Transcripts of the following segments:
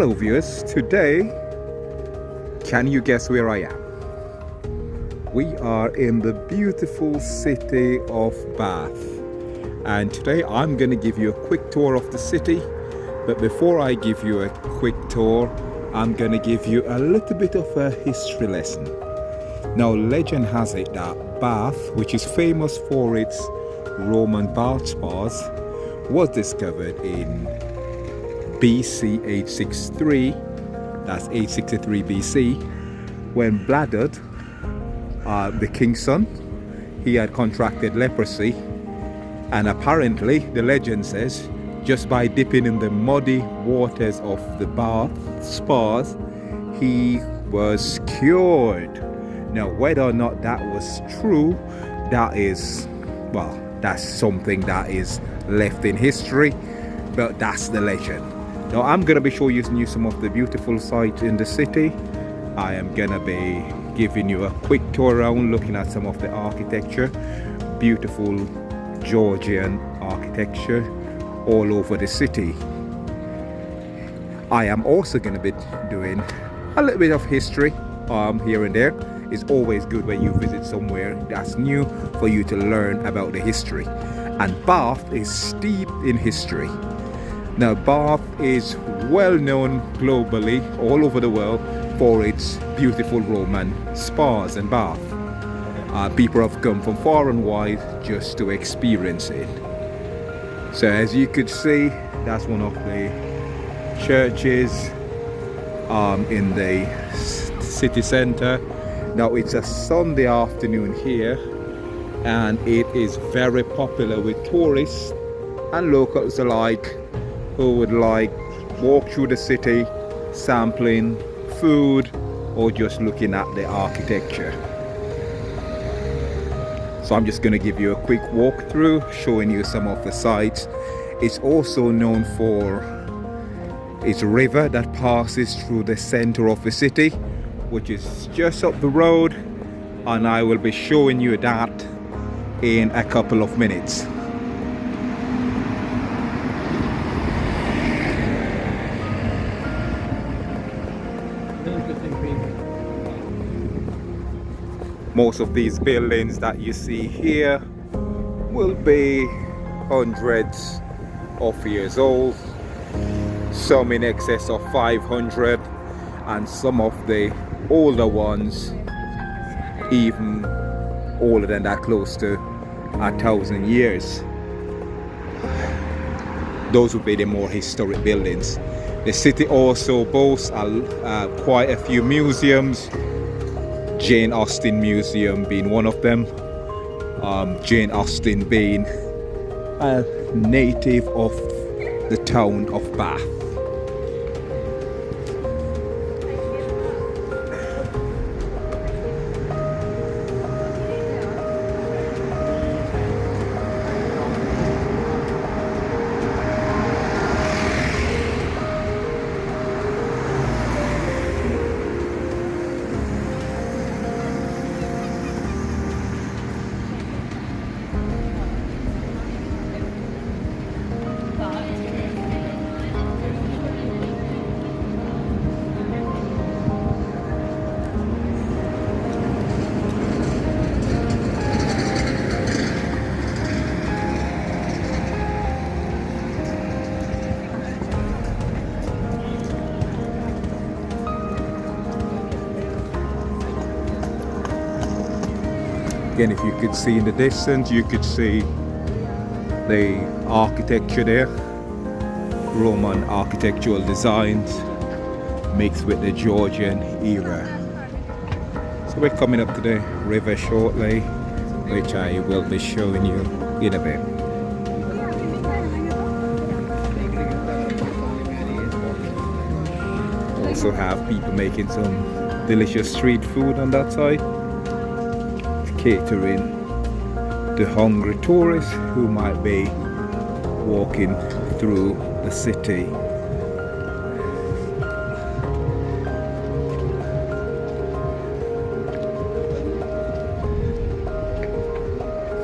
Hello viewers, today, can you guess where I am? We are in the beautiful city of Bath, and today I'm going to give you a quick tour of the city. But before I give you a quick tour, I'm going to give you a little bit of a history lesson. Now, legend has it that Bath, which is famous for its Roman bath spas, was discovered in BC 863, that's 863 BC, when Bladud, the king's son, he had contracted leprosy, and apparently the legend says just by dipping in the muddy waters of the bath spas he was cured. Now, whether or not that was true, that's something that is left in history, but that's the legend. Now, I'm going to be showing you some of the beautiful sights in the city. I am going to be giving you a quick tour around, looking at some of the architecture, beautiful Georgian architecture all over the city. I am also going to be doing a little bit of history here and there. It's always good when you visit somewhere that's new for you to learn about the history. And Bath is steeped in history. Now, Bath is well known globally, all over the world, for its beautiful Roman spas and baths. People have come from far and wide just to experience it. So as you could see, that's one of the churches in the city center. Now, it's a Sunday afternoon here, and it is very popular with tourists and locals alike who would like walk through the city, sampling food or just looking at the architecture. So I'm just going to give you a quick walkthrough, showing you some of the sights. It's also known for its river that passes through the center of the city, which is just up the road, and I will be showing you that in a couple of minutes. Most of these buildings that you see here will be hundreds of years old, some in excess of 500, and some of the older ones even older than that, close to 1,000 years. Those would be the more historic buildings. The city also boasts quite a few museums, Jane Austen Museum being one of them. Jane Austen being a native of the town of Bath. Again, if you could see in the distance, you could see the architecture there, Roman architectural designs mixed with the Georgian era. So we're coming up to the river shortly, which I will be showing you in a bit. Also have people making some delicious street food on that side, catering to hungry tourists who might be walking through the city.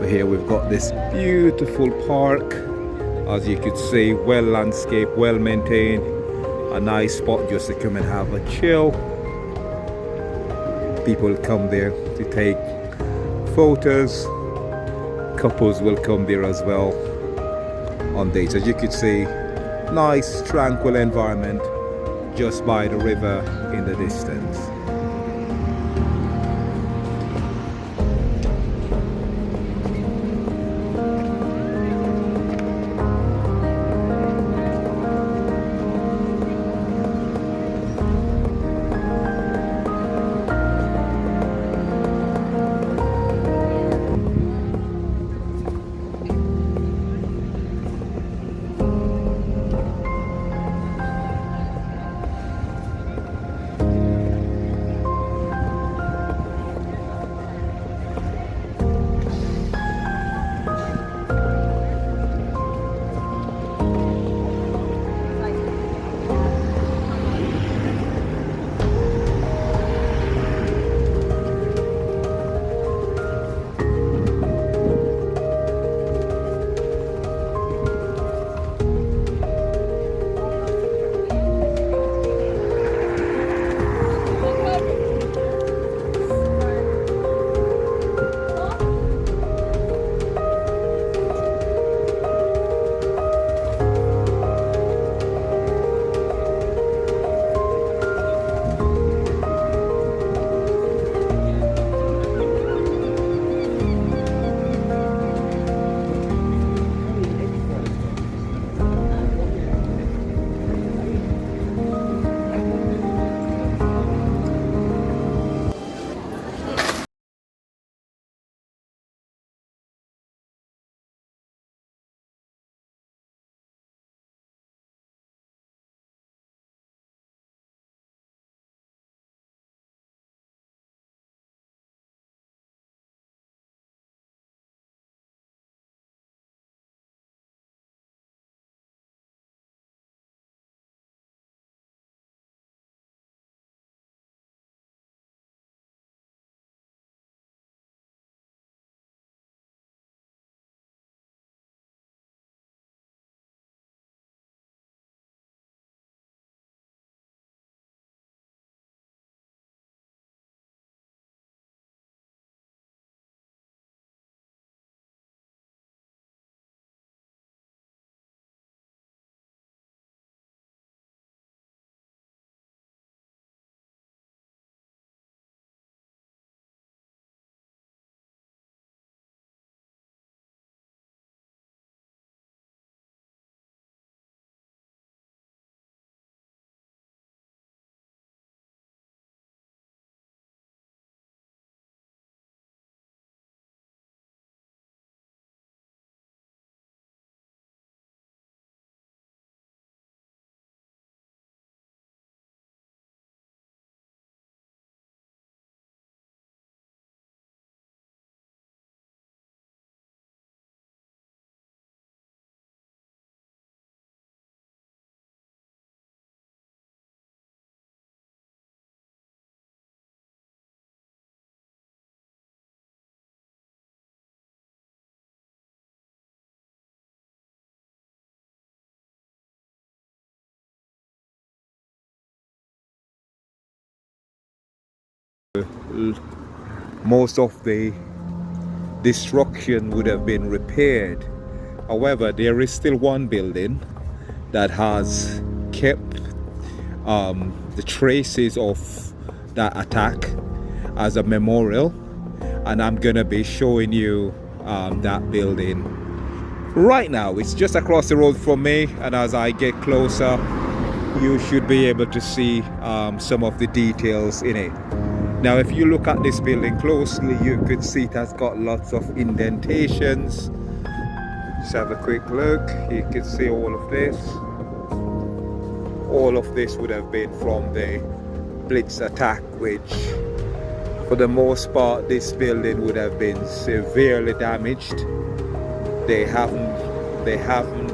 So here we've got this beautiful park, as you could see, well landscaped, well maintained, a nice spot just to come and have a chill. People come there to take photos. Couples will come there as well on dates. As you could see, nice tranquil environment just by the river in the distance. Most of the destruction would have been repaired. However, there is still one building that has kept the traces of that attack as a memorial, and I'm gonna be showing you that building right now. It's just across the road from me, and as I get closer you should be able to see some of the details in it. Now if you look at this building closely, you could see it has got lots of indentations. Just have a quick look. You can see all of this. All of this would have been from the Blitz attack, which for the most part this building would have been severely damaged. They haven't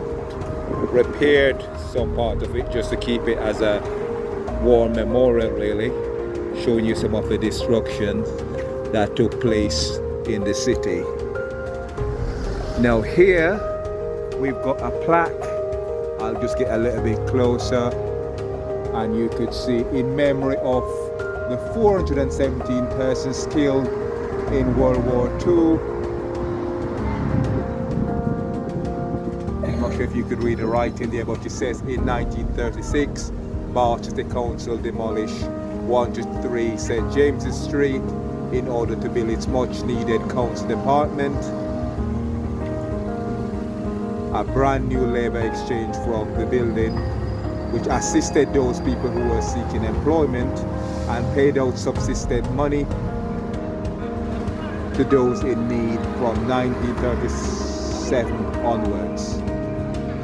repaired some part of it just to keep it as a war memorial, really, showing you some of the destruction that took place in the city. Now here we've got a plaque. I'll just get a little bit closer. and you could see in memory of the 417 persons killed in World War II. I'm not sure if you could read the writing there, but it says in 1936 Bath City Council demolished 1 to 3 St. James's Street in order to build its much needed council department. A brand new labour exchange from the building, which assisted those people who were seeking employment and paid out subsistence money to those in need from 1937 onwards.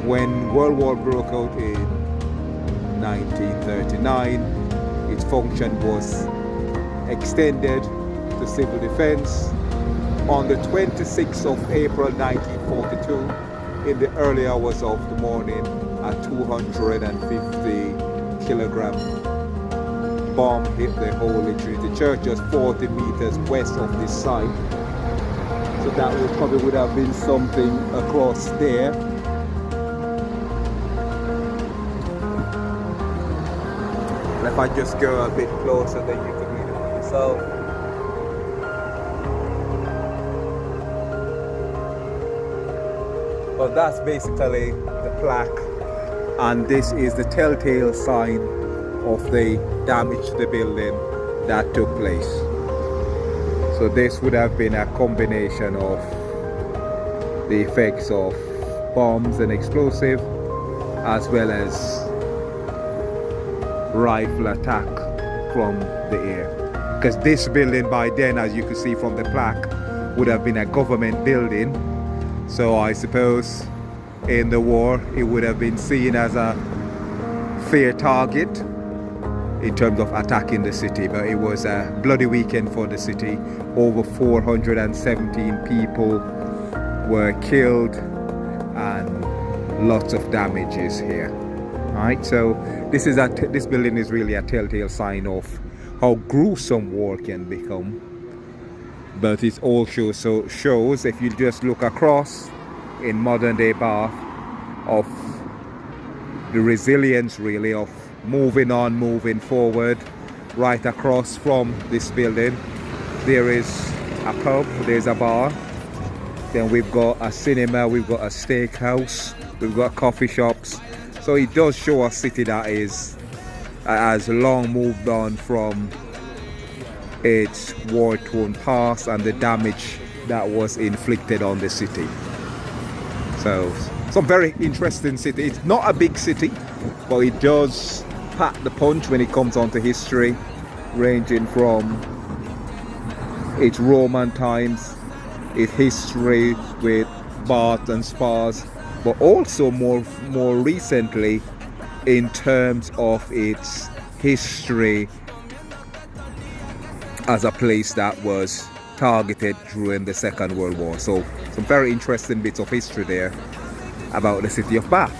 When World War broke out in 1939, its function was extended to civil defense. On the 26th of April 1942, in the early hours of the morning, a 250 kilogram bomb hit the Holy Trinity Church just 40 meters west of this site. So that would have been something across there. And if I just go a bit closer, then you can read it for yourself. But that's basically the plaque, and this is the telltale sign of the damage to the building that took place. So this would have been a combination of the effects of bombs and explosive, as well as rifle attack from the air. Because this building by then, as you can see from the plaque, would have been a government building. So I suppose in the war it would have been seen as a fair target in terms of attacking the city, but it was a bloody weekend for the city. Over 417 people were killed and lots of damages here. Alright, so this building is really a telltale sign of how gruesome war can become. But it also shows, if you just look across in modern day Bath, of the resilience really of moving on, moving forward. Right across from this building there is a pub, there's a bar, then we've got a cinema, we've got a steakhouse, we've got coffee shops. So it does show a city that has long moved on from its war-torn past and the damage that was inflicted on the city. So some very interesting city. It's not a big city, but it does pack the punch when it comes onto history, ranging from its Roman times, its history with baths and spas, but also more recently in terms of its history as a place that was targeted during the Second World War. So some very interesting bits of history there about the city of Bath.